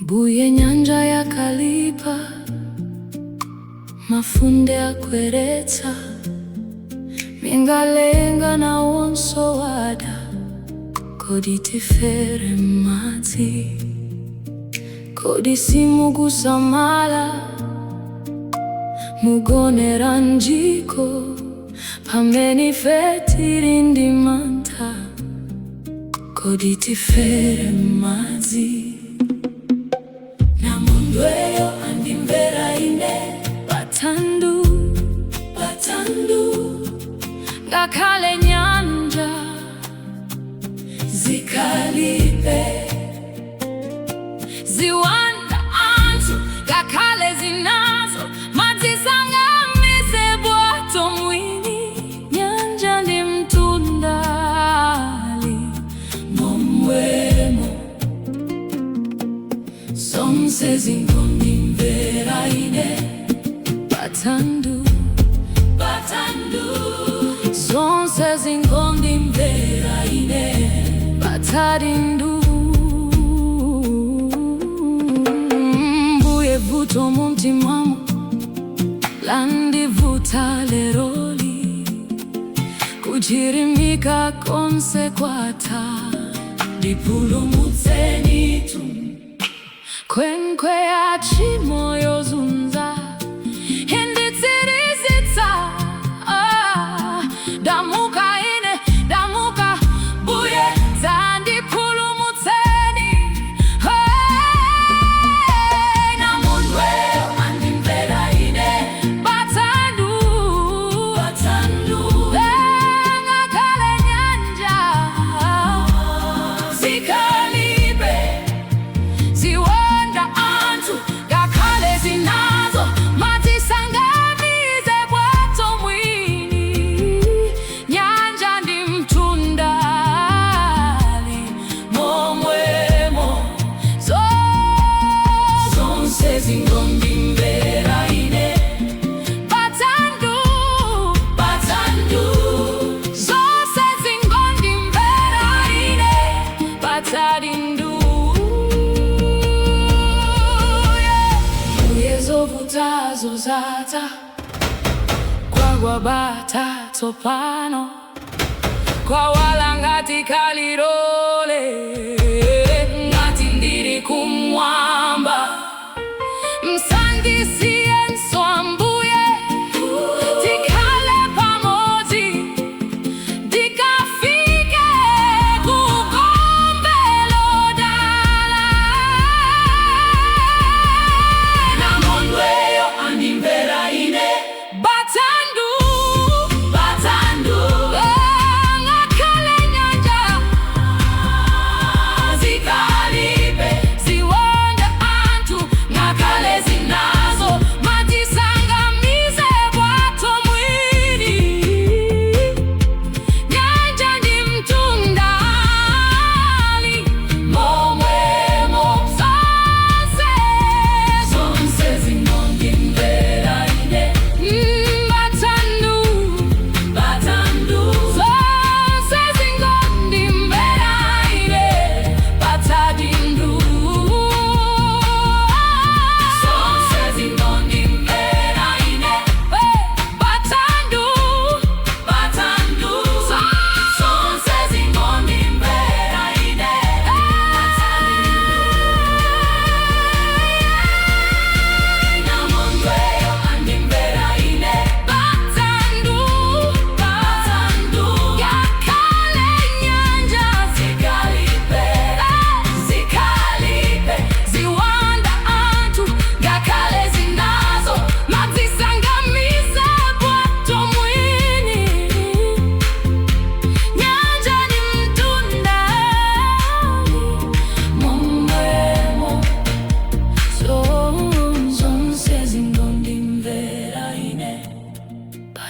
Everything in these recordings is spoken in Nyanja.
Buye nyanja yakalipa, mafunde akweretsa, mingalenga na wonso wada, kodi tifere madzi, kodi simukusamala, mugonera njiko, pamene ife tili ndi mantha, kodi tifere madzi. Namondweyo andimvera ine, patandu, ngakhale nyanja zikalibe, ziwanda anthu ngakhale zinazo, madzi sangamise bwato mwini, nyanja ndi mtundali momwemo, zonse zingondimvera ine, patandu, zonse zingondimvera ine, patadindu. Mbuye vuto muntimamu, landivuta leroli, kuchirimika konse kwatha, ndipulumutseni tu, kwenkwe ya tchimo yozunza, inditsirizitsa. Damuka ine, damuka Buye, dzandipulumutseni. Namondweyo andimvera ine, patandu, ngakhale nyanja zikalibe, ziwanda anthu ngakhale zinazo, madzi sangamise bwato mwini, nyanja ndi mtundali momwemo, zonse zingondimvera ine, patandu, zonse zingondimvera ine, patadindu. Buye zovutazo zatha, kwagwabata tsopano, kwawala ngati kalilole, ngati ndili kumwamba. Musandisiyenso Ambuye, tikhale pamodzi, tikafike kugombe lodala. Namondweyo andimvera ine, patandu, ngakhale nyanja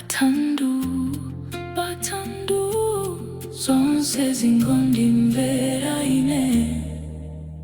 Batandu, batandu, zonse zingondi mvera ine.